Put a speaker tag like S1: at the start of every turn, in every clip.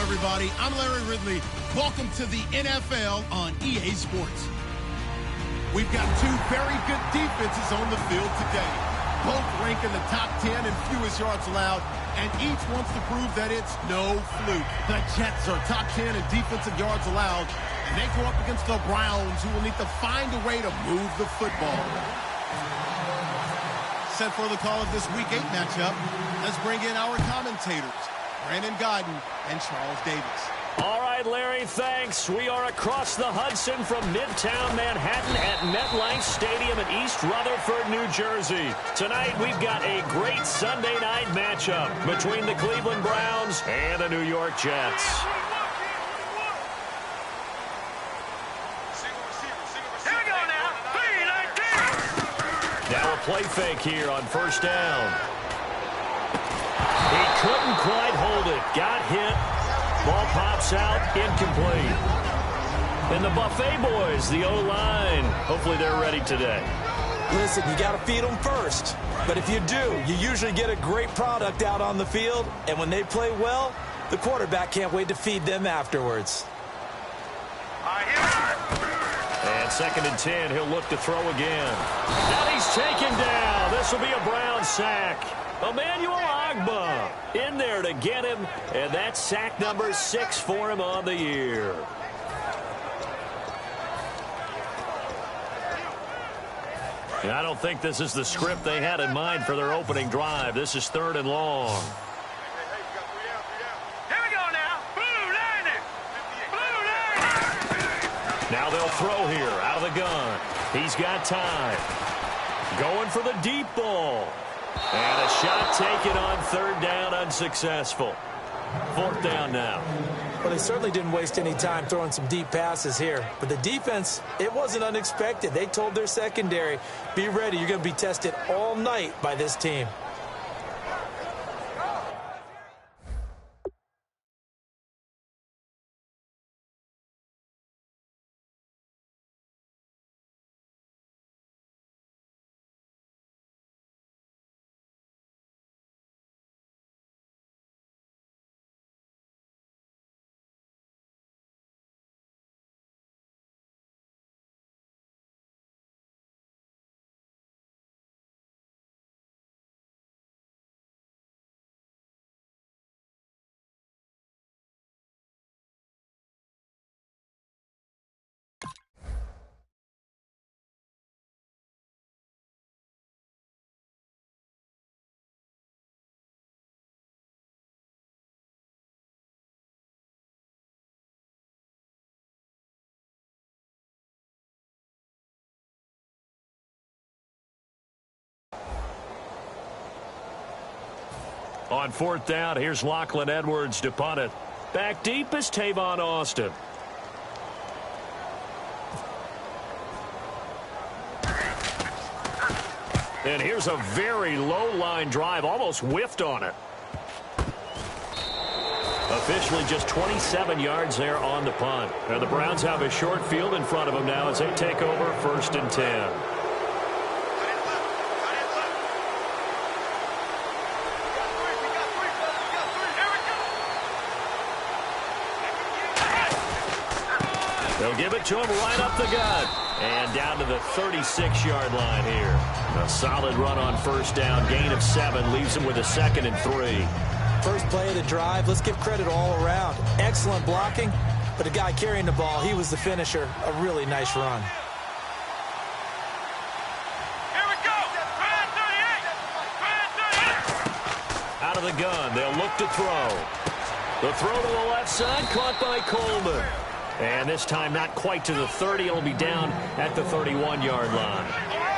S1: everybody. I'm Larry Ridley. Welcome to the NFL on EA Sports. We've got two very good defenses on the field today. Both rank in the top 10 in fewest yards allowed, and each wants to prove that it's no fluke. The Jets are top 10 in defensive yards allowed, and they go up against the Browns, who will need to find a way to move the football. Set for the call of this Week 8 matchup. Let's bring in our commentators, Brandon Godden and Charles Davis.
S2: All right, Larry, thanks. We are across the Hudson from Midtown Manhattan at MetLife Stadium in East Rutherford, New Jersey. Tonight, we've got a great Sunday night matchup between the Cleveland Browns and the New York Jets.
S3: Here we go now.
S2: Now a play fake here on first down. He couldn't quite hold it. Got hit. Ball pops out, incomplete. And the Buffet boys, the O-line, hopefully they're ready today.
S4: Listen, you got to feed them first. But if you do, you usually get a great product out on the field. And when they play well, the quarterback can't wait to feed them afterwards.
S2: And 2nd and 10, he'll look to throw again. Now he's taken down. This will be a Brown sack. Emmanuel Ogbah in there to get him, and that's sack number 6 for him on the year. And I don't think this is the script they had in mind for their opening drive. This is 3rd and long.
S3: Here we go now. Blue line.
S2: Now they'll throw here out of the gun. He's got time. Going for the deep ball. And a shot taken on 3rd down, unsuccessful. 4th down now.
S4: Well, they certainly didn't waste any time throwing some deep passes here. But the defense, it wasn't unexpected. They told their secondary, be ready. You're going to be tested all night by this team.
S2: On 4th down, here's Lachlan Edwards to punt it. Back deep is Tavon Austin. And here's a very low line drive, almost whiffed on it. Officially just 27 yards there on the punt. Now the Browns have a short field in front of them now as they take over 1st and 10. They'll give it to him right up the gut. And down to the 36-yard line here. A solid run on 1st down. Gain of 7 leaves him with a 2nd and 3.
S4: First play of the drive, let's give credit all around. Excellent blocking, but the guy carrying the ball, he was the finisher. A really nice run.
S3: Here we go. Brand 38.
S2: Out of the gun, they'll look to throw. The throw to the left side, caught by Coleman. And this time not quite to the 30. It'll be down at the 31-yard line.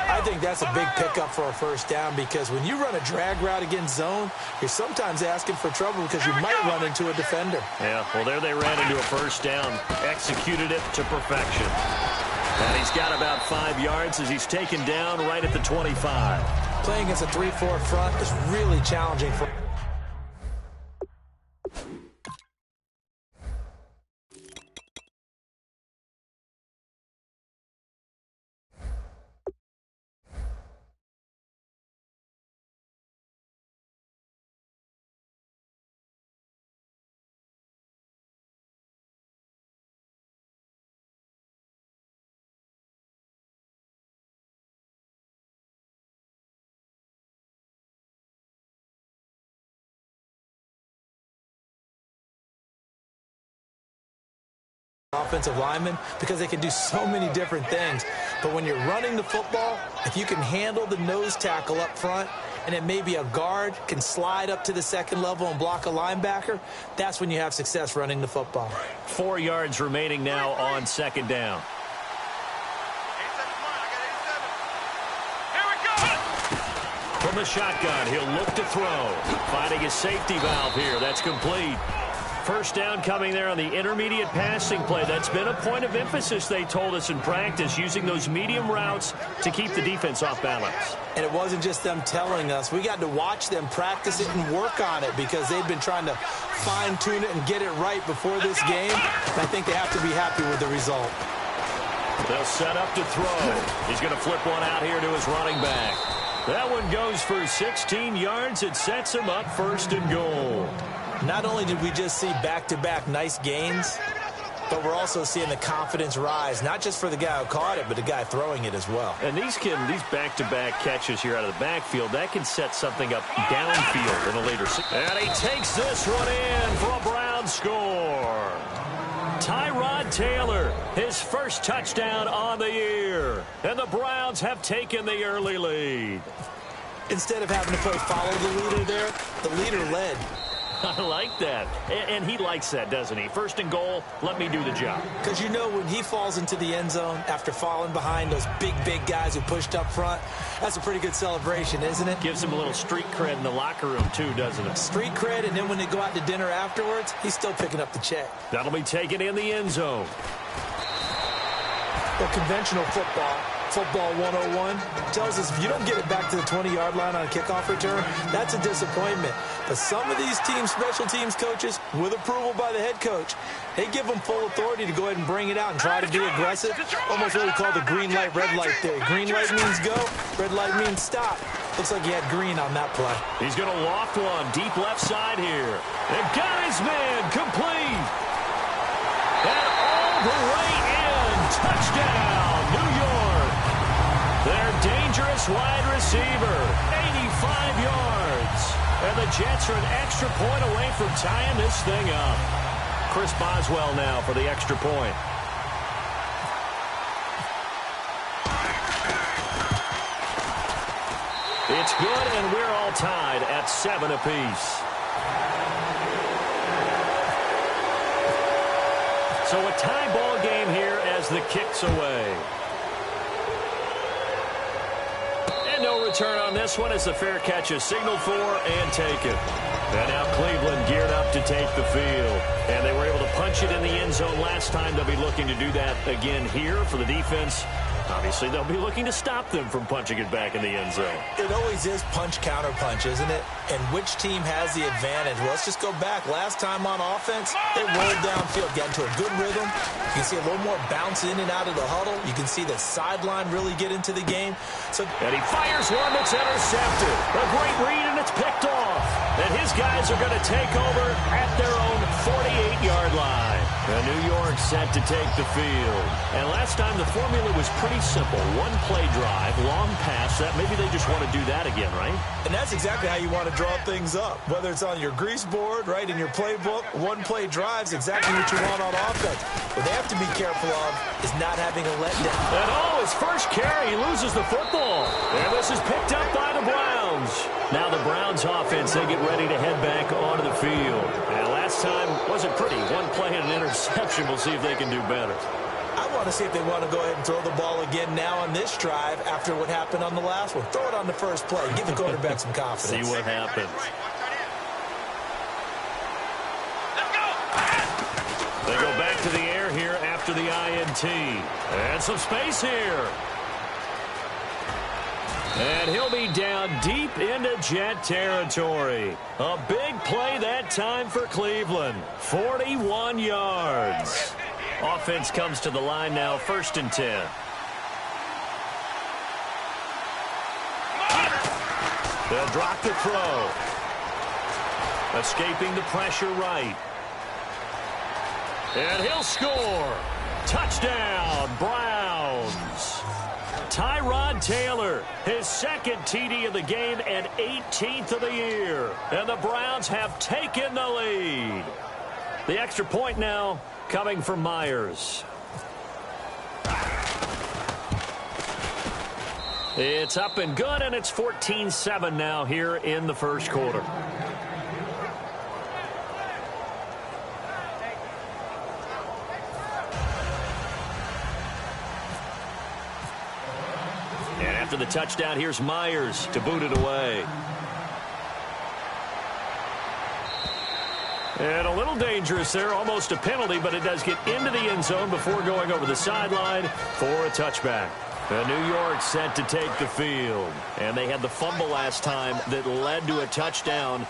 S4: I think that's a big pickup for a 1st down because when you run a drag route against zone, you're sometimes asking for trouble because you might run into a defender.
S2: Yeah, well, there they ran into a 1st down. Executed it to perfection. And he's got about 5 yards as he's taken down right at the 25.
S4: Playing against a 3-4 front is really challenging for offensive linemen because they can do so many different things. But when you're running the football, if you can handle the nose tackle up front and then maybe a guard can slide up to the second level and block a linebacker, that's when you have success running the football.
S2: 4 yards remaining now on second down. From the shotgun, he'll look to throw. Finding his safety valve here. That's complete. First down coming there on the intermediate passing play. That's been a point of emphasis, they told us in practice, using those medium routes to keep the defense off balance.
S4: And it wasn't just them telling us. We got to watch them practice it and work on it because they've been trying to fine-tune it and get it right before this game. And I think they have to be happy with the result.
S2: They'll set up to throw. He's going to flip one out here to his running back. That one goes for 16 yards. It sets him up first and goal.
S4: Not only did we just see back-to-back nice gains, but we're also seeing the confidence rise, not just for the guy who caught it, but the guy throwing it as well.
S2: And these back-to-back catches here out of the backfield, that can set something up downfield in a later season. And he takes this one in for a Brown score. Tyrod Taylor, his first touchdown on the year. And the Browns have taken the early lead.
S4: Instead of having to play follow the leader there, the leader led.
S2: I like that. And he likes that, doesn't he? First and goal, let me do the job.
S4: Because you know when he falls into the end zone after falling behind those big guys who pushed up front, that's a pretty good celebration, isn't it?
S2: Gives him a little street cred in the locker room, too, doesn't it?
S4: Street cred, and then when they go out to dinner afterwards, he's still picking up the check.
S2: That'll be taken in the end zone.
S4: Well, conventional football 101, tells us if you don't get it back to the 20-yard line on a kickoff return, that's a disappointment. But some of these teams, special teams coaches, with approval by the head coach, they give them full authority to go ahead and bring it out and try to be aggressive. Almost what we call the green light, red light theory. Green light means go, red light means stop. Looks like he had green on that play.
S2: He's going to loft one deep left side here. And got his man complete. And all the way in. Touchdown, New York. Their dangerous wide receiver, 85 yards. And the Jets are an extra point away from tying this thing up. Chris Boswell now for the extra point. It's good, and we're all tied at 7 apiece. So a tie ball game here as the kick's away. And no return on this one as the fair catch is signaled for and taken. And now Cleveland geared up to take the field. And they were able to punch it in the end zone last time. They'll be looking to do that again here for the defense. Obviously, they'll be looking to stop them from punching it back in the end zone.
S4: It always is punch-counter-punch, isn't it? And which team has the advantage? Well, let's just go back. Last time on offense, they rolled downfield, got into a good rhythm. You can see a little more bounce in and out of the huddle. You can see the sideline really get into the game.
S2: And he fires one that's intercepted. A great read, and it's picked off. And his guys are going to take over at their own 48-yard line. And New York set to take the field. And last time the formula was pretty simple. One play drive, long pass. That maybe they just want to do that again, right?
S4: And that's exactly how you want to draw things up. Whether it's on your grease board, right, in your playbook, one play drive's exactly what you want on offense. What they have to be careful of is not having a letdown.
S2: And his first carry, he loses the football. And this is picked up by the Browns. Now the Browns offense, they get ready to head back onto the field. And last time wasn't pretty. One play and an interception. We'll see if they can do better.
S4: I want to see if they want to go ahead and throw the ball again now on this drive after what happened on the last one. Throw it on the first play. Give the quarterback some confidence.
S2: See what happens. They go back to the air here after the INT. And some space here. And he'll be down deep into Jet territory. A big play that time for Cleveland. 41 yards. Offense comes to the line now, 1st and 10. They'll drop the throw. Escaping the pressure right. And he'll score. Touchdown, Browns. Tyrod Taylor, his second TD of the game and 18th of the year. And the Browns have taken the lead. The extra point now coming from Myers. It's up and good, and it's 14-7 now here in the first quarter. And after the touchdown, here's Myers to boot it away. And a little dangerous there, almost a penalty, but it does get into the end zone before going over the sideline for a touchback. New York set to take the field. And they had the fumble last time that led to a touchdown.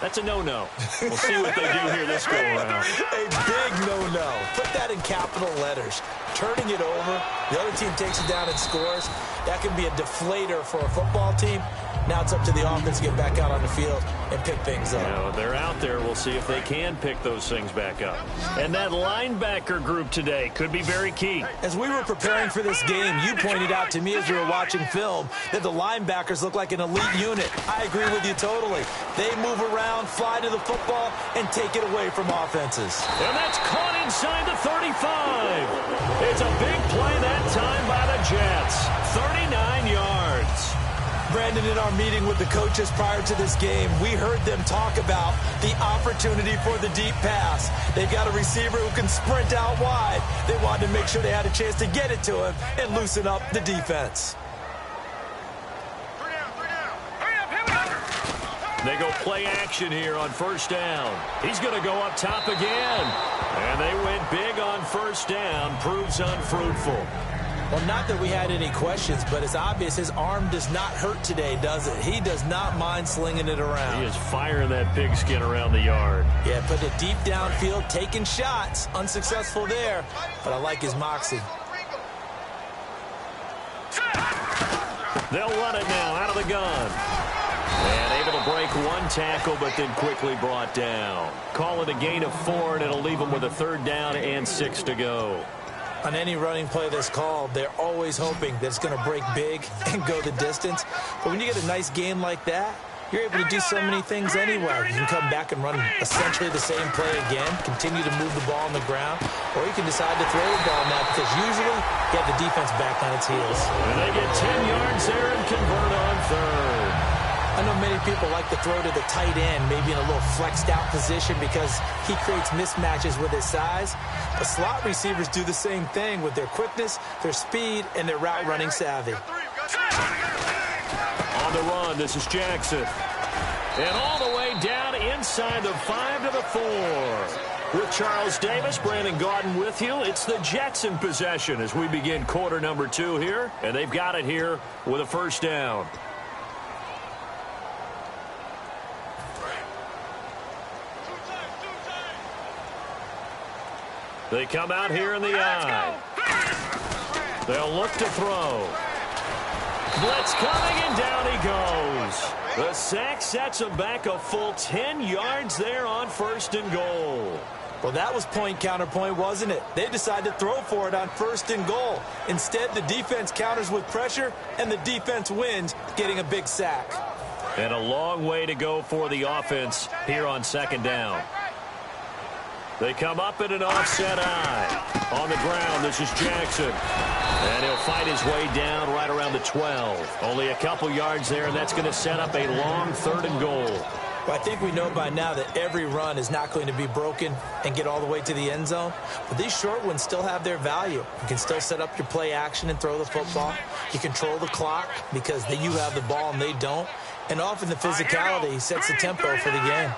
S2: That's a no-no. We'll see what they do here this go-around.
S4: A big no-no. Put that in capital letters. Turning it over, the other team takes it down and scores. That can be a deflator for a football team. Now it's up to the offense to get back out on the field and pick things up.
S2: Yeah, they're out there. We'll see if they can pick those things back up. And that linebacker group today could be very key.
S4: As we were preparing for this game, you pointed out to me as we were watching film that the linebackers look like an elite unit. I agree with you totally. They move around, fly to the football, and take it away from offenses.
S2: And that's caught inside the 35. It's a big play that time by the Jets. 39 yards.
S4: Brandon, in our meeting with the coaches prior to this game, we heard them talk about the opportunity for the deep pass. They've got a receiver who can sprint out wide. They wanted to make sure they had a chance to get it to him and loosen up the defense.
S2: They go play action here on first down. He's going to go up top again. And they went big on first down. Proves unfruitful.
S4: Well, not that we had any questions, but it's obvious his arm does not hurt today, does it? He does not mind slinging it around.
S2: He is firing that pigskin around the yard.
S4: Yeah, put it deep downfield, taking shots. Unsuccessful there, but I like his moxie.
S2: They'll run it now out of the gun. And able to break one tackle, but then quickly brought down. Call it a gain of 4, and it'll leave them with a 3rd down and 6 to go.
S4: On any running play that's called, they're always hoping that it's going to break big and go the distance. But when you get a nice game like that, you're able to do so many things anyway. You can come back and run essentially the same play again, continue to move the ball on the ground, or you can decide to throw the ball now because usually you have the defense back on its heels.
S2: And they get 10 yards there and convert on 3rd.
S4: I know many people like to throw to the tight end, maybe in a little flexed out position because he creates mismatches with his size. But slot receivers do the same thing with their quickness, their speed, and their route running savvy.
S2: On the run, this is Jackson. And all the way down inside the 5 to the 4. With Charles Davis, Brandon Gaudin with you. It's the Jets in possession as we begin quarter number 2 here. And they've got it here with a 1st down. They come out here in the eye. They'll look to throw. Blitz coming, and down he goes. The sack sets him back a full 10 yards there on 1st and goal.
S4: Well, that was point counterpoint, wasn't it? They decided to throw for it on 1st and goal. Instead, the defense counters with pressure, and the defense wins, getting a big sack.
S2: And a long way to go for the offense here on 2nd down. They come up in an offset eye. On the ground, this is Jackson. And he'll fight his way down right around the 12. Only a couple yards there, and that's going to set up a long 3rd and goal.
S4: Well, I think we know by now that every run is not going to be broken and get all the way to the end zone. But these short ones still have their value. You can still set up your play action and throw the football. You control the clock because you have the ball and they don't. And often the physicality sets the tempo for the game.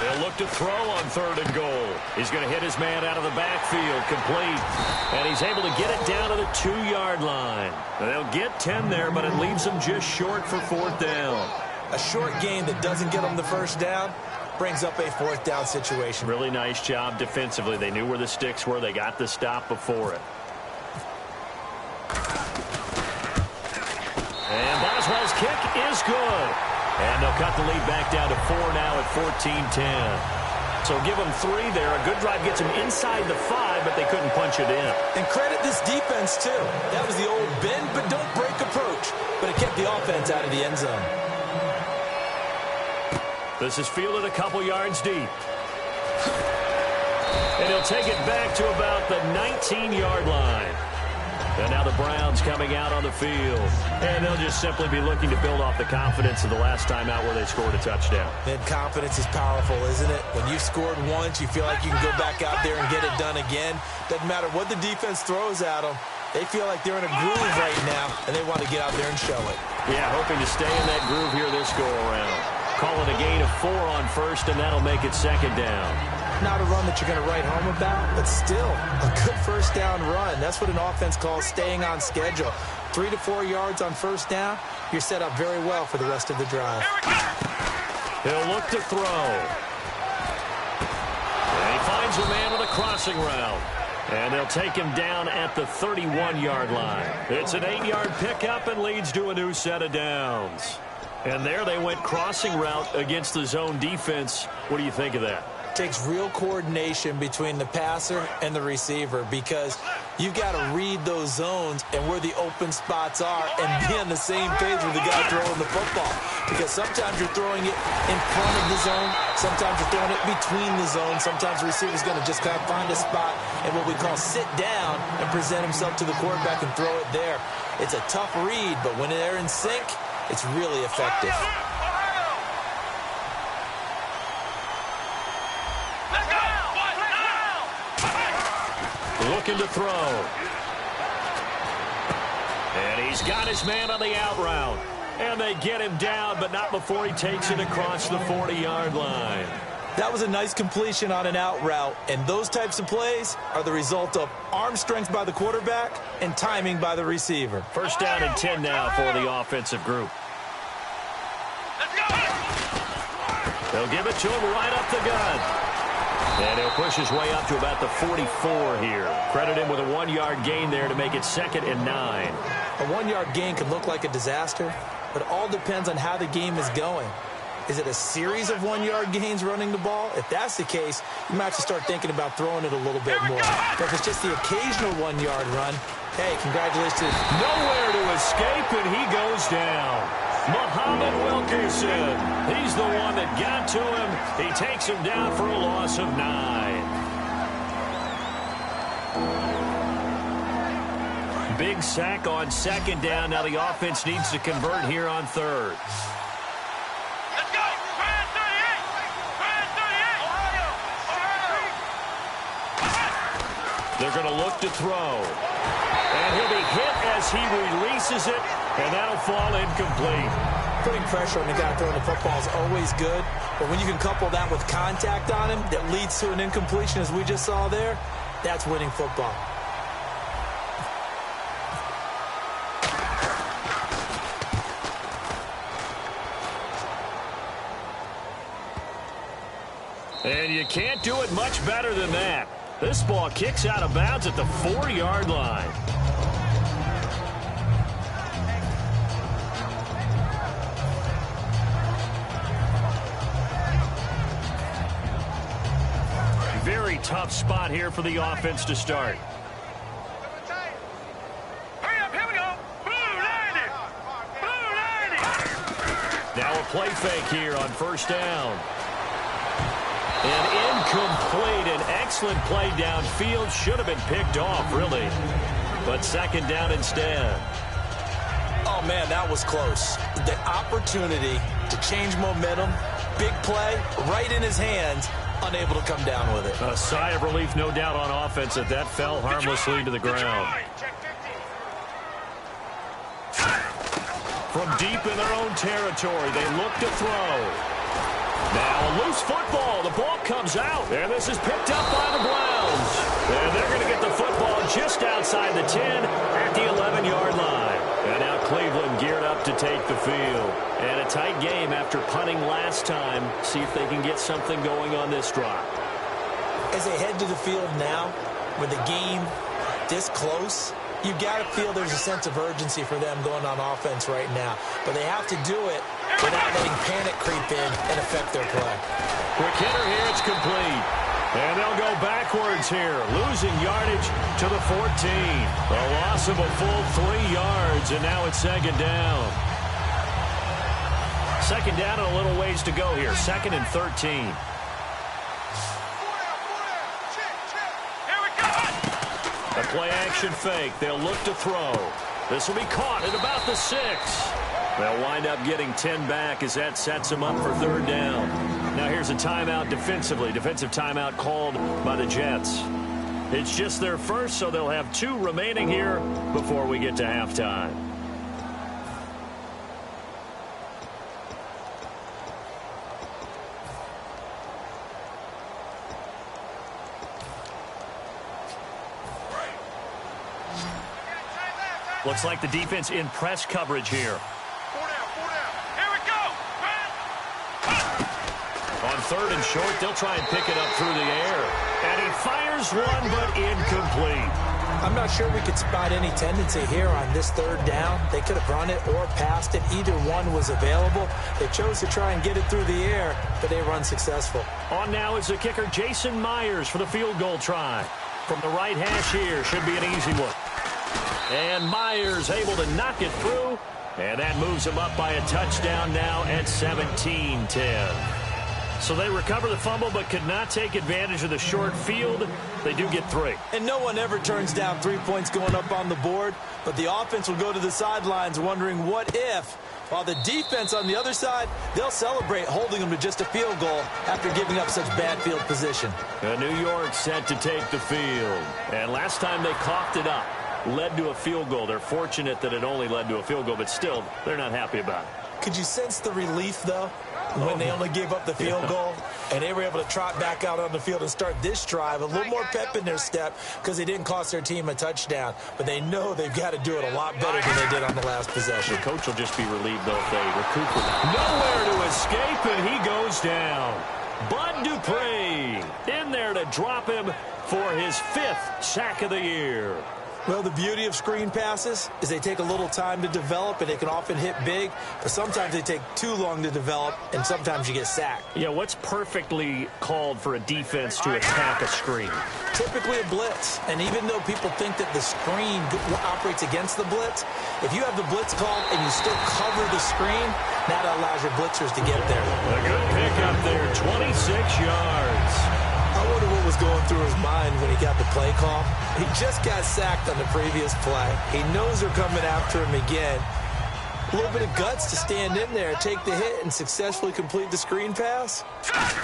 S2: They'll look to throw on 3rd and goal. He's going to hit his man out of the backfield, complete. And he's able to get it down to the 2-yard line. They'll get 10 there, but it leaves them just short for 4th down.
S4: A short game that doesn't get them the 1st down brings up a 4th down situation.
S2: Really nice job defensively. They knew where the sticks were. They got the stop before it. And Boswell's kick is good. And they'll cut the lead back down to 4 now at 14-10. So give them 3 there. A good drive gets them inside the 5, but they couldn't punch it in.
S4: And credit this defense, too. That was the old bend but don't break approach. But it kept the offense out of the end zone.
S2: This is fielded a couple yards deep. And he'll take it back to about the 19-yard line. And now the Browns coming out on the field. And they'll just simply be looking to build off the confidence of the last time out where they scored a touchdown.
S4: And confidence is powerful, isn't it? When you've scored once, you feel like you can go back out there and get it done again. Doesn't matter what the defense throws at them. They feel like they're in a groove right now, and they want to get out there and show it.
S2: Yeah, hoping to stay in that groove here this go-around. Call it a gain of 4 on first, and that'll make it second down.
S4: Not a run that you're going to write home about, but still a good first down run. That's what an offense calls staying on schedule. 3 to 4 yards on first down, you're set up very well for the rest of the drive.
S2: He'll look to throw. And he finds a man with a crossing route. And they'll take him down at the 31-yard line. It's an 8-yard pickup and leads to a new set of downs. And there they went crossing route against the zone defense. What do you think of that?
S4: Takes real coordination between the passer and the receiver because you've got to read those zones and where the open spots are and be on the same page with the guy throwing the football. Because sometimes you're throwing it in front of the zone, sometimes you're throwing it between the zones, sometimes the receiver's going to just kind of find a spot and what we call sit down and present himself to the quarterback and throw it there. It's a tough read, but when they're in sync, it's really effective.
S2: Looking to throw. And he's got his man on the out route. And they get him down, but not before he takes it across the 40-yard line.
S4: That was a nice completion on an out route, and those types of plays are the result of arm strength by the quarterback and timing by the receiver.
S2: First down and 10 now for the offensive group. They'll give it to him right up the gut. And he'll push his way up to about the 44 here. Credit him with a 1-yard gain there to make it 2nd and 9.
S4: A 1-yard gain can look like a disaster, but it all depends on how the game is going. Is it a series of 1-yard gains running the ball? If that's the case, you might have to start thinking about throwing it a little bit more. But if it's just the occasional 1-yard run, hey, congratulations.
S2: Nowhere to escape, and he goes down. Muhammad Wilkerson. He's the one that got to him. He takes him down for a loss of 9. Big sack on second down. Now the offense needs to convert here on third.
S3: Let's go! Brand 38! Brand 38!
S2: They're going to look to throw. And he'll be hit as he releases it, and that'll fall incomplete.
S4: Putting pressure on the guy throwing the football is always good, but when you can couple that with contact on him that leads to an incompletion, as we just saw there, that's winning football.
S2: And you can't do it much better than that. This ball kicks out of bounds at the 4-yard line. Very tough spot here for the offense to start.
S3: Hurry up, here we go! Blue line it! Blue line it!
S2: Now a play fake here on first down. And incomplete. An excellent play downfield. Should have been picked off, really. But second down instead.
S4: Oh, man, that was close. The opportunity to change momentum, big play, right in his hands, unable to come down with it.
S2: A sigh of relief, no doubt, on offense that fell harmlessly to the ground. From deep in their own territory, they look to throw. Now a loose football. The ball comes out. And this is picked up by the Browns. And they're going to get the football just outside the 10 at the 11-yard line. And now Cleveland geared up to take the field. And a tight game after punting last time. See if they can get something going on this drive.
S4: As they head to the field now, with the game this close, you've got to feel there's a sense of urgency for them going on offense right now. But they have to do it without letting panic creep in and affect their play.
S2: Quick hitter here, it's complete. And they'll go backwards here, losing yardage to the 14. A loss of a full 3 yards, and now it's second down. Second down and a little ways to go here. 2nd and 13. Play action fake. They'll look to throw. This will be caught at about the 6. They'll wind up getting 10 back as that sets them up for third down. Now here's a timeout defensively. Defensive timeout called by the Jets. It's just their first, so they'll have 2 remaining here before we get to halftime. Looks like the defense in press coverage here.
S3: 4 down. Here we go.
S2: On third and short, they'll try and pick it up through the air. And he fires one, but incomplete.
S4: I'm not sure we could spot any tendency here on this third down. They could have run it or passed it. Either one was available. They chose to try and get it through the air, but they were unsuccessful.
S2: On now is the kicker, Jason Myers, for the field goal try. From the right hash here, should be an easy one. And Myers able to knock it through, and that moves him up by a touchdown now at 17-10. So they recover the fumble but could not take advantage of the short field. They do get 3.
S4: And no one ever turns down 3 points going up on the board, but the offense will go to the sidelines wondering what if, while the defense on the other side, they'll celebrate holding them to just a field goal after giving up such bad field position.
S2: New York set to take the field, and last time they coughed it up. Led to a field goal. They're fortunate that it only led to a field goal, but still, they're not happy about it.
S4: Could you sense the relief, though, when they only gave up the field goal and they were able to trot back out on the field and start this drive? A little more pep in their step because they didn't cost their team a touchdown, but they know they've got to do it a lot better than they did on the last possession.
S2: The coach will just be relieved, though, if they recoup it. Nowhere to escape, and he goes down. Bud Dupree in there to drop him for his 5th sack of the year.
S4: Well, the beauty of screen passes is they take a little time to develop, and they can often hit big, but sometimes they take too long to develop, and sometimes you get sacked.
S2: Yeah, what's perfectly called for a defense to attack a screen?
S4: Typically a blitz, and even though people think that the screen operates against the blitz, if you have the blitz called and you still cover the screen, that allows your blitzers to get there.
S2: A good pick up there, 26 yards.
S4: I wonder what was going through his mind when he got the play call. He just got sacked on the previous play. He knows they're coming after him again. A little bit of guts to stand in there, take the hit, and successfully complete the screen pass.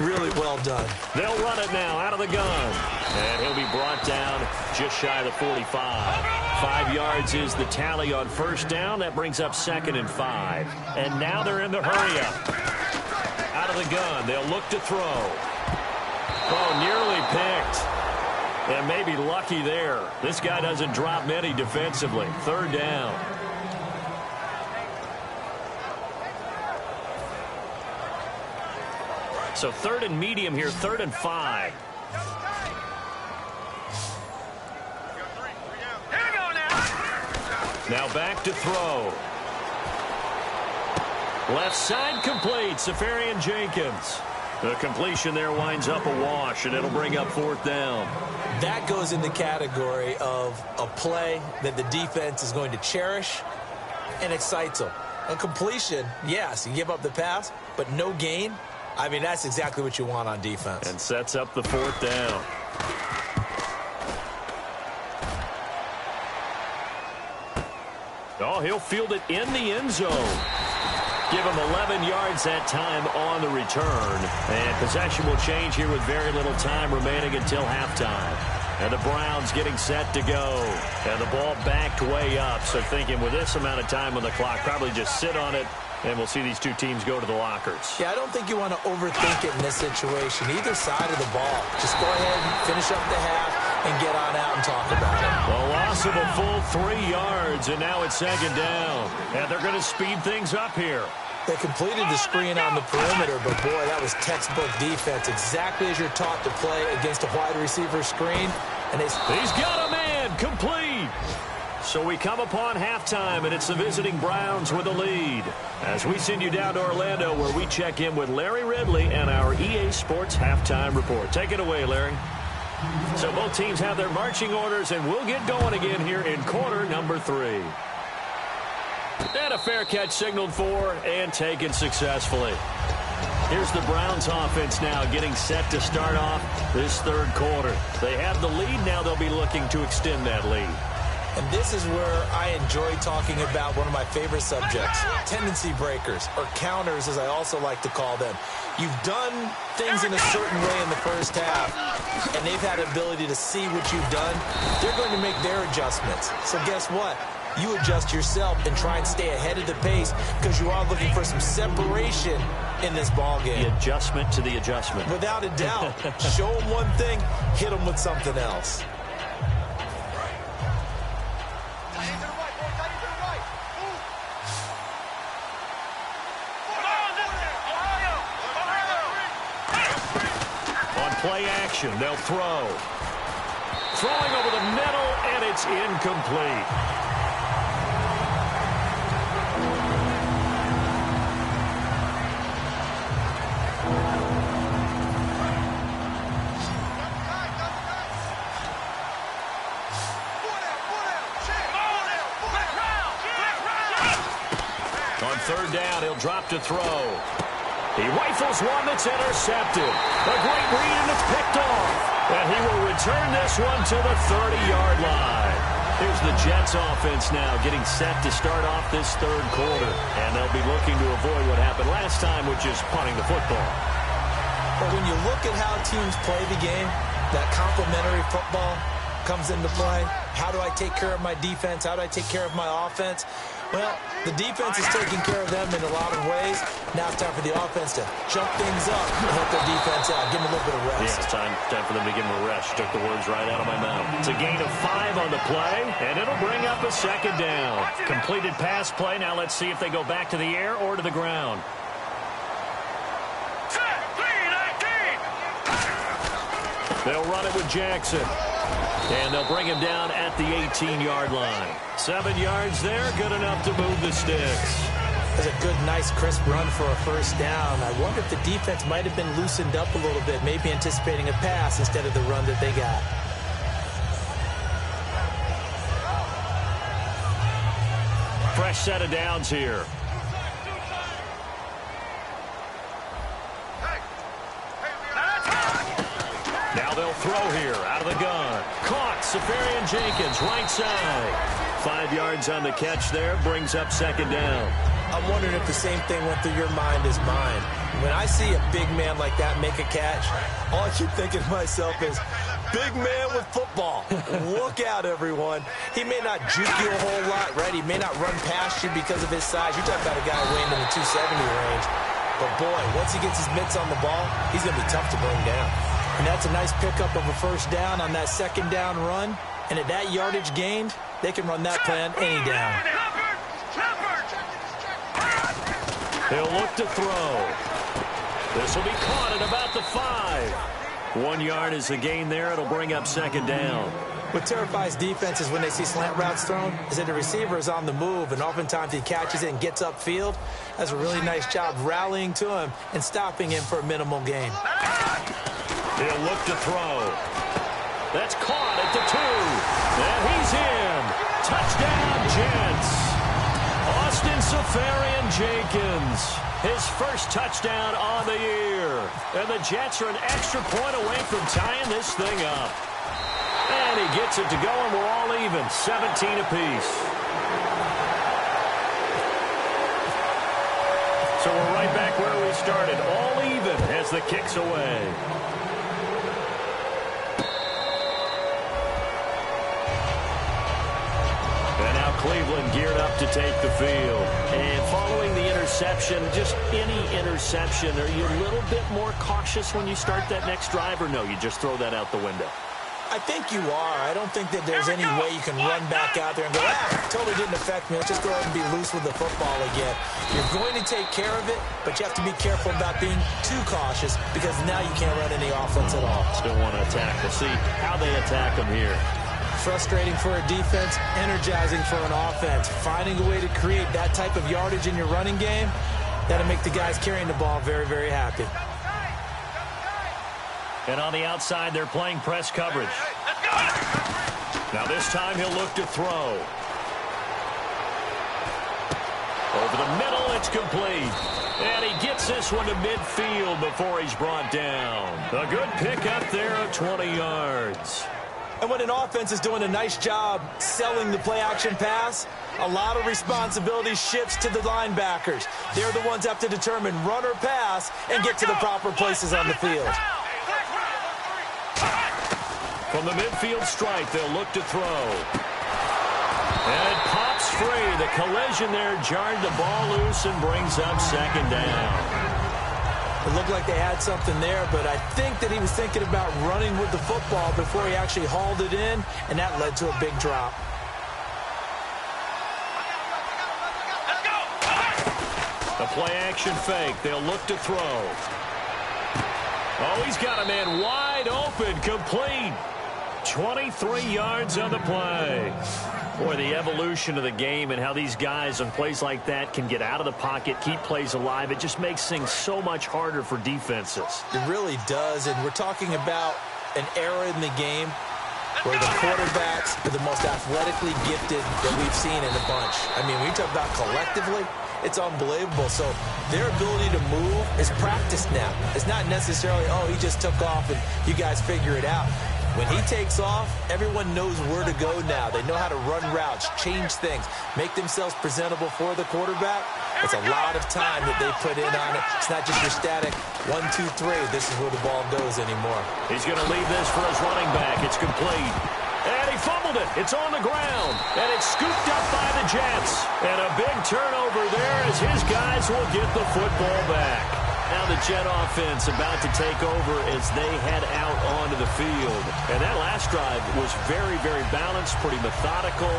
S4: Really well done.
S2: They'll run it now out of the gun. And he'll be brought down just shy of the 45. 5 yards is the tally on first down. That brings up 2nd and 5. And now they're in the hurry up. Out of the gun. They'll look to throw. Oh, nearly picked. And maybe lucky there. This guy doesn't drop many defensively. 3rd down. So 3rd and medium here, 3rd and 5.
S3: Here we go now.
S2: Now back to throw. Left side complete, Safarian Jenkins. The completion there winds up a wash, and it'll bring up 4th down.
S4: That goes in the category of a play that the defense is going to cherish and excites them. A completion, yes, you give up the pass, but no gain. I mean, that's exactly what you want on defense.
S2: And sets up the 4th down. Oh, he'll field it in the end zone. Give him 11 yards that time on the return. And possession will change here with very little time remaining until halftime. And the Browns getting set to go. And the ball backed way up. So thinking with this amount of time on the clock, probably just sit on it, and we'll see these 2 teams go to the lockers.
S4: Yeah, I don't think you want to overthink it in this situation. Either side of the ball. Just go ahead and finish up the half and get on out and talk about it.
S2: A loss of a full 3 yards, and now it's 2nd down. And they're going to speed things up here.
S4: They completed the screen on the perimeter, but boy, that was textbook defense. Exactly as you're taught to play against a wide receiver screen. And
S2: he's got a man, complete. So we come upon halftime, and it's the visiting Browns with the lead. As we send you down to Orlando, where we check in with Larry Ridley and our EA Sports Halftime Report. Take it away, Larry. So both teams have their marching orders, and we'll get going again here in quarter number 3. And a fair catch signaled for and taken successfully. Here's the Browns offense now getting set to start off this third quarter. They have the lead. Now they'll be looking to extend that lead.
S4: And this is where I enjoy talking about one of my favorite subjects, tendency breakers, or counters as I also like to call them. You've done things in a certain way in the first half, and they've had the ability to see what you've done. They're going to make their adjustments. So guess what? You adjust yourself and try and stay ahead of the pace because you are looking for some separation in this ball game.
S2: The adjustment to the adjustment.
S4: Without a doubt. Show them one thing, hit them with something else.
S2: Play action. They'll throw. Throwing over the middle, and it's incomplete. On third down, he'll drop to throw. He rifles one that's intercepted. A great read, and it's picked off. And he will return this one to the 30-yard line. Here's the Jets offense now getting set to start off this third quarter. And they'll be looking to avoid what happened last time, which is punting the football.
S4: But when you look at how teams play the game, that complementary football comes into play. How do I take care of my defense? How do I take care of my offense? Well, the defense is taking care of them in a lot of ways. Now it's time for the offense to jump things up and help their defense out. Give them a little bit of rest.
S2: Yeah, it's time for them to give them a rest. Took the words right out of my mouth. It's a gain of 5 on the play, and it'll bring up a second down. Completed pass play. Now let's see if they go back to the air or to the ground. They'll run it with Jackson. And they'll bring him down at the 18-yard line. 7 yards there, good enough to move the sticks.
S4: That's a good, nice, crisp run for a first down. I wonder if the defense might have been loosened up a little bit, maybe anticipating a pass instead of the run that they got.
S2: Fresh set of downs here. Now they'll throw here out of the gun. Caught. Safarian Jenkins, right side. 5 yards on the catch there. Brings up second down.
S4: I'm wondering if the same thing went through your mind as mine. When I see a big man like that make a catch, all I keep thinking to myself is, big man with football. Look out, everyone. He may not juke you a whole lot, right? He may not run past you because of his size. You're talking about a guy weighing in the 270 range. But, boy, once he gets his mitts on the ball, he's going to be tough to bring down. And that's a nice pickup of a first down on that second down run. And at that yardage gained, they can run that plan any down.
S2: He'll look to throw. This will be caught at about the 5. 1 yard is the gain there. It'll bring up second down.
S4: What terrifies defenses when they see slant routes thrown is that the receiver is on the move, and oftentimes he catches it and gets upfield. Does a really nice job rallying to him and stopping him for a minimal gain.
S2: He'll look to throw. That's caught at the 2. And he's in. Touchdown, Jets. Austin Safarian Jenkins. His first touchdown on the year. And the Jets are an extra point away from tying this thing up. And he gets it to go, and we're all even. 17 apiece. So we're right back where we started. All even as the kick's away. Cleveland geared up to take the field. And following the interception, just any interception, are you a little bit more cautious when you start that next drive, or no, you just throw that out the window?
S4: I think you are. I don't think that there's any way you can run back out there and go, totally didn't affect me. Let's just go ahead and be loose with the football again. You're going to take care of it, but you have to be careful about being too cautious because now you can't run any offense at all.
S2: Still want to attack. We'll see how they attack them here.
S4: Frustrating for a defense, energizing for an offense. Finding a way to create that type of yardage in your running game, that'll make the guys carrying the ball very, very happy.
S2: And on the outside, they're playing press coverage. Now this time he'll look to throw. Over the middle, it's complete. And he gets this one to midfield before he's brought down. A good pick up there of 20 yards.
S4: And when an offense is doing a nice job selling the play-action pass, a lot of responsibility shifts to the linebackers. They're the ones that have to determine run or pass and get to the proper places on the field.
S2: From the midfield stripe, they'll look to throw. And it pops free. The collision there jarred the ball loose and brings up second down.
S4: It looked like they had something there, but I think that he was thinking about running with the football before he actually hauled it in, and that led to a big drop.
S2: A play-action fake. They'll look to throw. Oh, he's got a man wide open, complete. 23 yards on the play. Boy, the evolution of the game and how these guys on plays like that can get out of the pocket, keep plays alive, it just makes things so much harder for defenses.
S4: It really does, and we're talking about an era in the game where the quarterbacks are the most athletically gifted that we've seen in a bunch. I mean, when you talk about collectively, it's unbelievable. So their ability to move is practiced now. It's not necessarily, oh, he just took off and you guys figure it out. When he takes off, everyone knows where to go now. They know how to run routes, change things, make themselves presentable for the quarterback. It's a lot of time that they put in on it. It's not just your static 1, 2, 3. This is where the ball goes anymore.
S2: He's going to leave this for his running back. It's complete. And he fumbled it. It's on the ground. And it's scooped up by the Jets. And a big turnover there as his guys will get the football back. Now the Jet offense about to take over as they head out onto the field. And that last drive was very, very balanced, pretty methodical.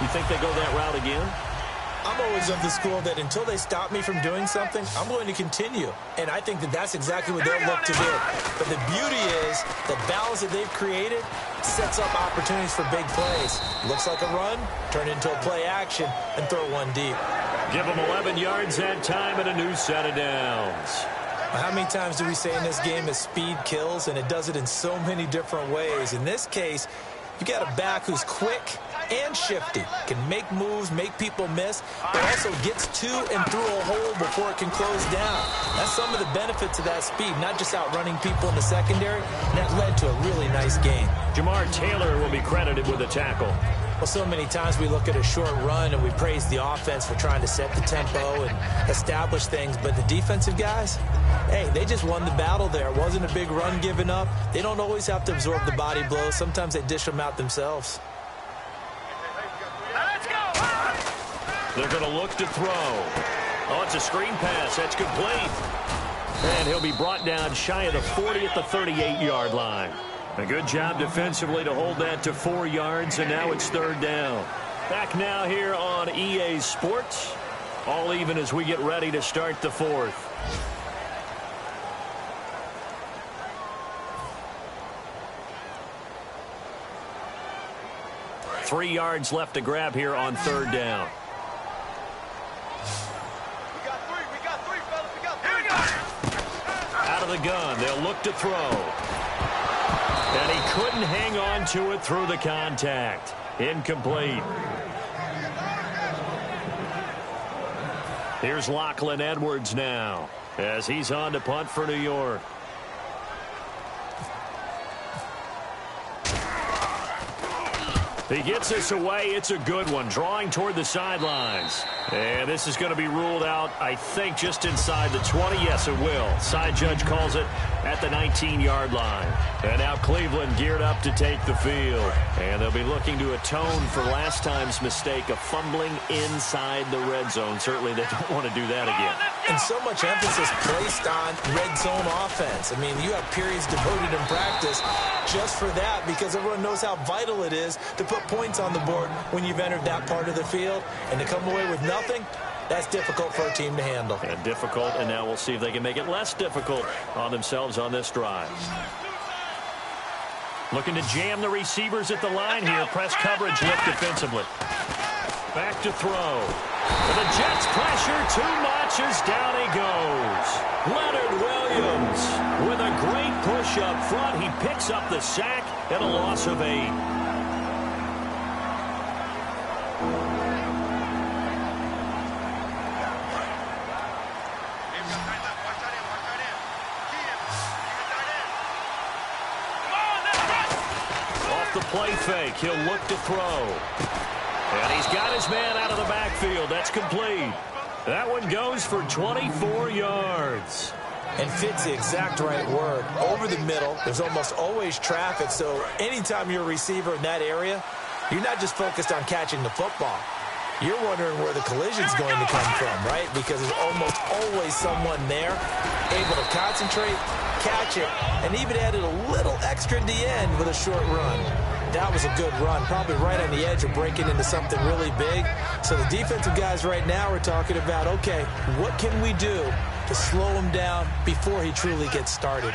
S2: You think they go that route again?
S4: I'm always of the school that until they stop me from doing something, I'm going to continue. And I think that that's exactly what they'll look to do. But the beauty is the balance that they've created sets up opportunities for big plays. Looks like a run, turn into a play action, and throw one deep.
S2: Give them 11 yards that time and a new set of downs.
S4: How many times do we say in this game that speed kills, and it does it in so many different ways? In this case, you got a back who's quick and shifty, can make moves, make people miss, but also gets to and through a hole before it can close down. That's some of the benefits of that speed, not just outrunning people in the secondary, and that led to a really nice game.
S2: Jamar Taylor will be credited with a tackle.
S4: Well, so many times we look at a short run and we praise the offense for trying to set the tempo and establish things, but the defensive guys, hey, they just won the battle there. It wasn't a big run given up. They don't always have to absorb the body blows. Sometimes they dish them out themselves.
S2: They're going to look to throw. Oh, it's a screen pass. That's complete. And he'll be brought down shy of the 40 at the 38-yard line. A good job defensively to hold that to 4 yards, and now it's third down. Back now here on EA Sports. All even as we get ready to start the fourth. Three yards left to grab here on third down. Out of the gun, they'll look to throw. And he couldn't hang on to it through the contact. Incomplete. Here's Lachlan Edwards now as he's on to punt for New York. He gets this away. It's a good one. Drawing toward the sidelines. And this is going to be ruled out, I think, just inside the 20. Yes, it will. Side judge calls it at the 19-yard line. And now Cleveland geared up to take the field. And they'll be looking to atone for last time's mistake of fumbling inside the red zone. Certainly they don't want to do that again.
S4: And so much emphasis placed on red zone offense. I mean, you have periods devoted in practice just for that because everyone knows how vital it is to put points on the board when you've entered that part of the field. And to come away with nothing, that's difficult for a team to handle.
S2: And difficult, and now we'll see if they can make it less difficult on themselves on this drive. Looking to jam the receivers at the line here. Press coverage lift defensively. Back to throw. And the Jets pressure too much as down he goes. Leonard Williams with a great push up front. He picks up the sack and a loss of 8. off the play fake. He'll look to throw. And he's got his man out of the backfield. That's complete. That one goes for 24 yards.
S4: And fits the exact right word. Over the middle, there's almost always traffic, so anytime you're a receiver in that area, you're not just focused on catching the football. You're wondering where the collision's going to come from, right? Because there's almost always someone there able to concentrate, catch it, and even added a little extra at the end with a short run. That was a good run, probably right on the edge of breaking into something really big. So the defensive guys right now are talking about, okay, what can we do to slow him down before he truly gets started?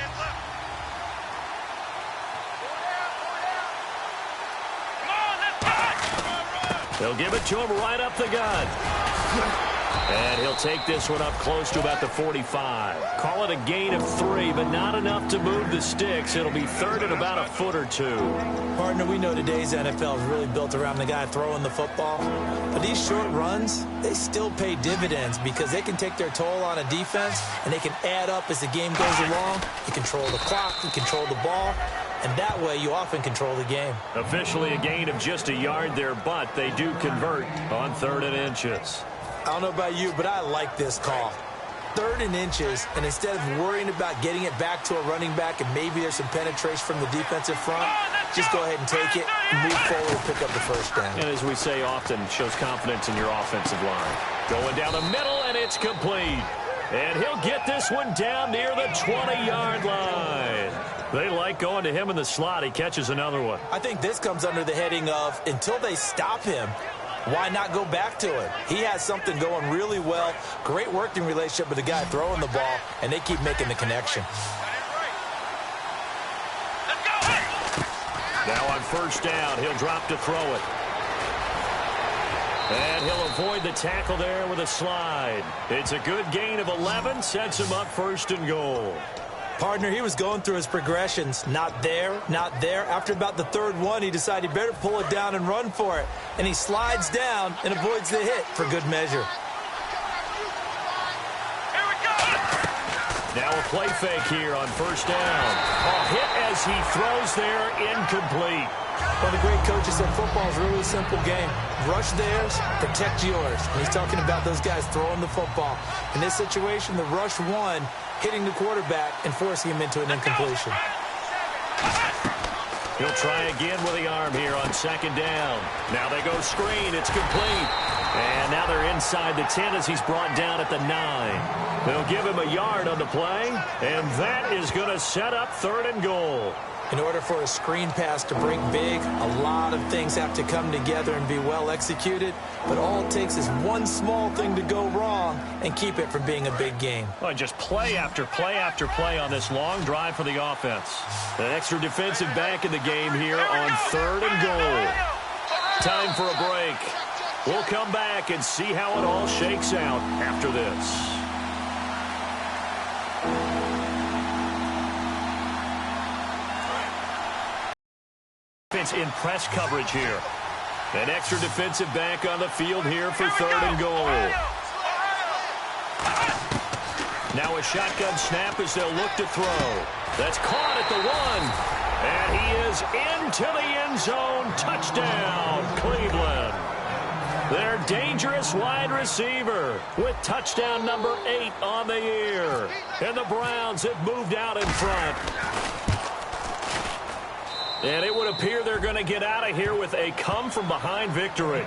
S2: They'll give it to him right up the gut. And he'll take this one up close to about the 45. Call it a gain of 3, but not enough to move the sticks. It'll be third and about a foot or 2.
S4: Partner, we know today's NFL is really built around the guy throwing the football. But these short runs, they still pay dividends because they can take their toll on a defense, and they can add up as the game goes along. You control the clock, you control the ball, and that way you often control the game.
S2: Officially a gain of just a yard there, but they do convert on 3rd and inches.
S4: I don't know about you, but I like this call. 3rd and inches, and instead of worrying about getting it back to a running back and maybe there's some penetration from the defensive front, just go ahead and take it, move forward, and pick up the first down.
S2: And as we say often, shows confidence in your offensive line. Going down the middle, and it's complete. And he'll get this one down near the 20-yard line. They like going to him in the slot. He catches another one.
S4: I think this comes under the heading of, until they stop him, why not go back to it? He has something going really well. Great working relationship with the guy throwing the ball, and they keep making the connection.
S2: Now on first down, he'll drop to throw it. And he'll avoid the tackle there with a slide. It's a good gain of 11, sets him up 1st and goal.
S4: Partner, he was going through his progressions. Not there, not there. After about the 3rd one, he decided he better pull it down and run for it. And he slides down and avoids the hit for good measure.
S3: Here we go.
S2: Now a play fake here on first down. A hit as he throws there, incomplete.
S4: Well, the great coach said football is a really simple game. Rush theirs, protect yours. And he's talking about those guys throwing the football. In this situation, the rush won, hitting the quarterback and forcing him into an incompletion.
S2: He'll try again with the arm here on 2nd down. Now they go screen. It's complete. And now they're inside the 10 as he's brought down at the 9. They'll give him a yard on the play, and that is going to set up 3rd and goal.
S4: In order for a screen pass to break big, a lot of things have to come together and be well executed. But all it takes is one small thing to go wrong and keep it from being a big game.
S2: Well, just play after play after play on this long drive for the offense. An extra defensive back in the game here on 3rd and goal. Time for a break. We'll come back and see how it all shakes out after this. In press coverage here. An extra defensive back on the field here for 3rd and goal. Now a shotgun snap as they'll look to throw. That's caught at the 1. And he is into the end zone. Touchdown, Cleveland. Their dangerous wide receiver with touchdown number 8 on the year. And the Browns have moved out in front. And it would appear they're going to get out of here with a come-from-behind victory.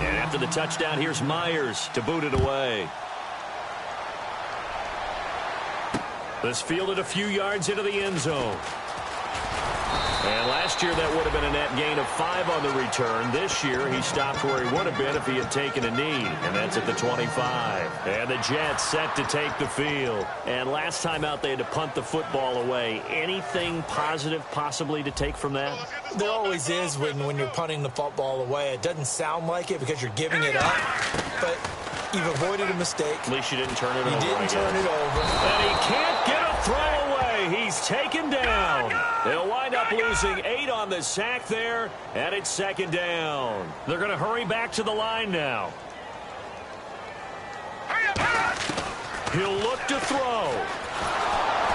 S2: And after the touchdown, here's Myers to boot it away. This fielded a few yards into the end zone. And last year, that would have been a net gain of 5 on the return. This year, he stopped where he would have been if he had taken a knee, and that's at the 25. And the Jets set to take the field. And last time out, they had to punt the football away. Anything positive possibly to take from that?
S4: There always is when you're punting the football away. It doesn't sound like it because you're giving it up, but you've avoided a mistake.
S2: At least you didn't turn it over.
S4: You didn't turn it over.
S2: And he can't get a throw away. play. He's taken down. They'll wind up losing 8 on the sack there, and it's 2nd down. They're going to hurry back to the line now. He'll look to throw.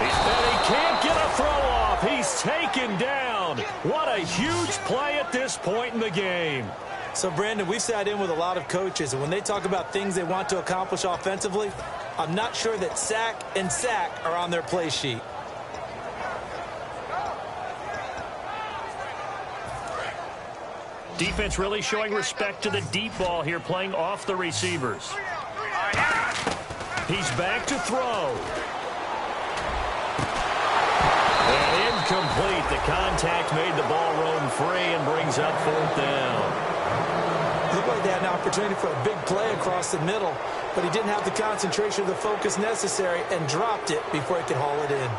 S2: And he can't get a throw off. He's taken down. What a huge play at this point in the game.
S4: So, Brandon, we've sat in with a lot of coaches, and when they talk about things they want to accomplish offensively, I'm not sure that sack and sack are on their play sheet.
S2: Defense really showing respect to the deep ball here, playing off the receivers. He's back to throw. And incomplete. The contact made the ball roam free and brings up 4th down.
S4: Looked like they had an opportunity for a big play across the middle, but he didn't have the concentration or the focus necessary and dropped it before he could haul it in.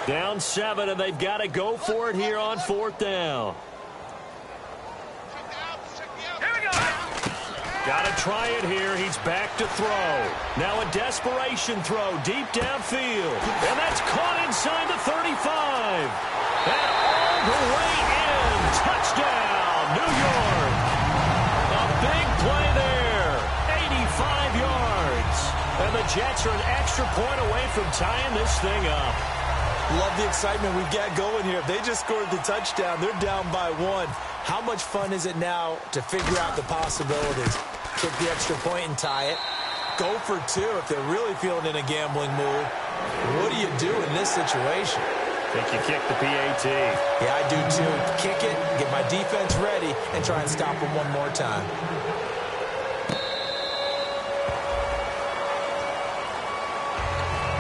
S2: Down 7, and they've got to go for it here on 4th down. Got to try it here. He's back to throw. Now a desperation throw deep downfield. And that's caught inside the 35. And all the way in. Touchdown, New York. A big play there. 85 yards. And the Jets are an extra point away from tying this thing up.
S4: Love the excitement we've got going here. If they just scored the touchdown, they're down by 1. How much fun is it now to figure out the possibilities? Kick the extra point and tie it. Go for 2 if they're really feeling in a gambling mood. What do you do in this situation?
S2: I think you kick the PAT.
S4: Yeah, I do too. Kick it, get my defense ready, and try and stop them one more time.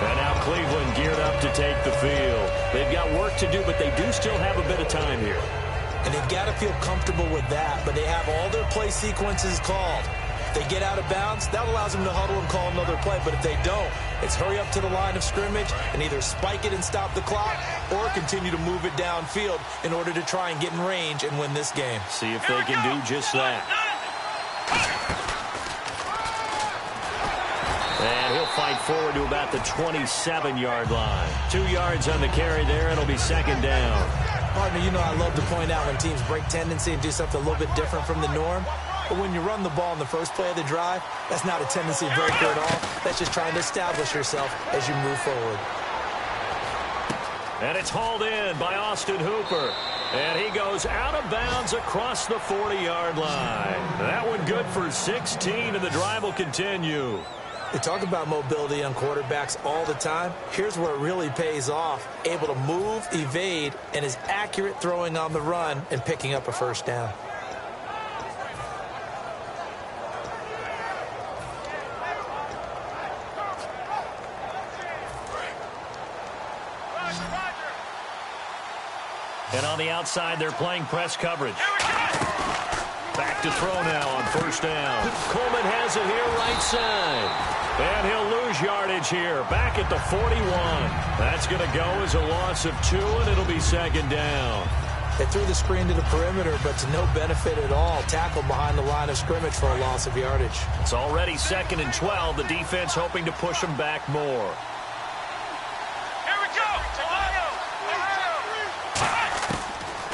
S2: And now Cleveland geared up to take the field. They've got work to do, but they do still have a bit of time here.
S4: And they've got to feel comfortable with that, but they have all their play sequences called. If they get out of bounds, that allows them to huddle and call another play. But if they don't, it's hurry up to the line of scrimmage and either spike it and stop the clock or continue to move it downfield in order to try and get in range and win this game.
S2: See if they can do just that. And he'll fight forward to about the 27-yard line. 2 yards on the carry there. It'll be 2nd down.
S4: Partner, you know I love to point out when teams break tendency and do something a little bit different from the norm. But when you run the ball in the first play of the drive, that's not a tendency breaker at all. That's just trying to establish yourself as you move forward.
S2: And it's hauled in by Austin Hooper. And he goes out of bounds across the 40-yard line. That one good for 16, and the drive will continue.
S4: We talk about mobility on quarterbacks all the time. Here's where it really pays off. Able to move, evade, and is accurate throwing on the run and picking up a 1st down.
S2: And on the outside, they're playing press coverage. Back to throw now on 1st down. Coleman has it here right side. And he'll lose yardage here. Back at the 41. That's going to go as a loss of 2, and it'll be 2nd down.
S4: They threw the screen to the perimeter, but to no benefit at all. Tackled behind the line of scrimmage for a loss of yardage.
S2: It's already 2nd and 12. The defense hoping to push them back more.
S3: Here we go! Ohio!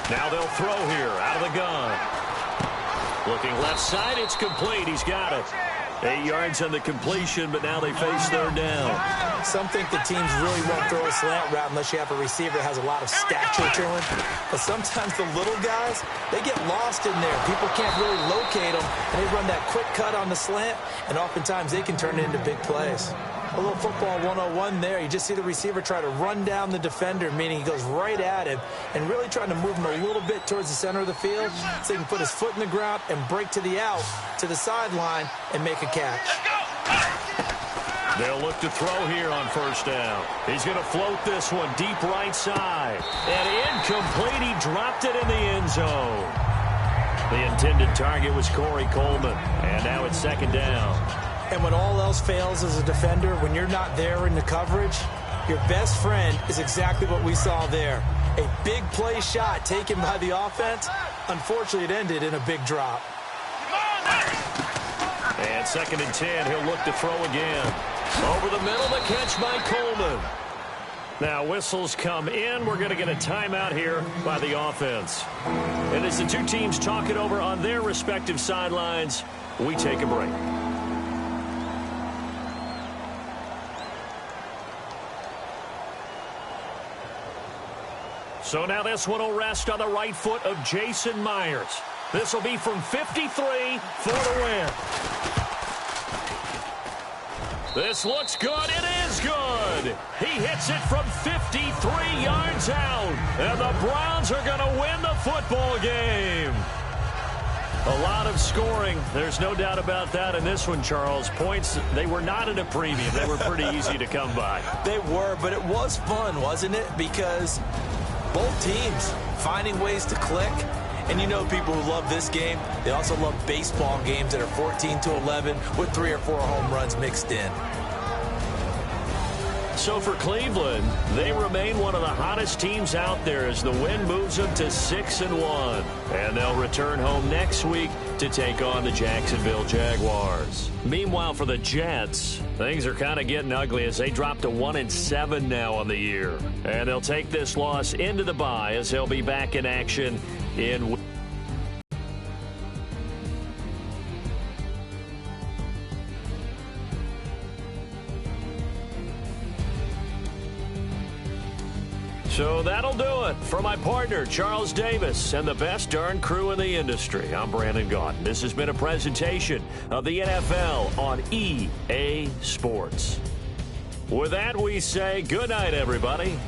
S2: Now they'll throw here out of the gun. Looking left side, it's complete. He's got it. 8 yards on the completion, but now they face 3rd down.
S4: Some think the teams really won't throw a slant route unless you have a receiver that has a lot of stature to him. But sometimes the little guys, they get lost in there. People can't really locate them, and they run that quick cut on the slant, and oftentimes they can turn it into big plays. A little football 101 there. You just see the receiver try to run down the defender, meaning he goes right at him and really trying to move him a little bit towards the center of the field so he can put his foot in the ground and break to the out, to the sideline, and make a catch.
S2: They'll look to throw here on 1st down. He's going to float this one deep right side. And incomplete. He dropped it in the end zone. The intended target was Corey Coleman. And now it's 2nd down.
S4: And when all else fails as a defender, when you're not there in the coverage, your best friend is exactly what we saw there. A big play shot taken by the offense. Unfortunately, it ended in a big drop.
S2: And 2nd and 10, he'll look to throw again. Over the middle, the catch by Coleman. Now, whistles come in. We're going to get a timeout here by the offense. And as the two teams talk it over on their respective sidelines, we take a break. So now this one will rest on the right foot of Jason Myers. This will be from 53 for the win. This looks good. It is good. He hits it from 53 yards out. And the Browns are going to win the football game. A lot of scoring. There's no doubt about that in this one, Charles. Points, they were not at a premium. They were pretty easy to come by.
S4: They were, but it was fun, wasn't it? Because both teams finding ways to click. And you know people who love this game, they also love baseball games that are 14-11 with 3 or 4 home runs mixed in.
S2: So for Cleveland, they remain one of the hottest teams out there as the win moves them to 6-1. And they'll return home next week to take on the Jacksonville Jaguars. Meanwhile, for the Jets, things are kind of getting ugly as they drop to 1-7 now on the year. And they'll take this loss into the bye as they'll be back in action in So that'll do it. For my partner, Charles Davis, and the best darn crew in the industry, I'm Brandon Gaudin. This has been a presentation of the NFL on EA Sports. With that, we say good night, everybody.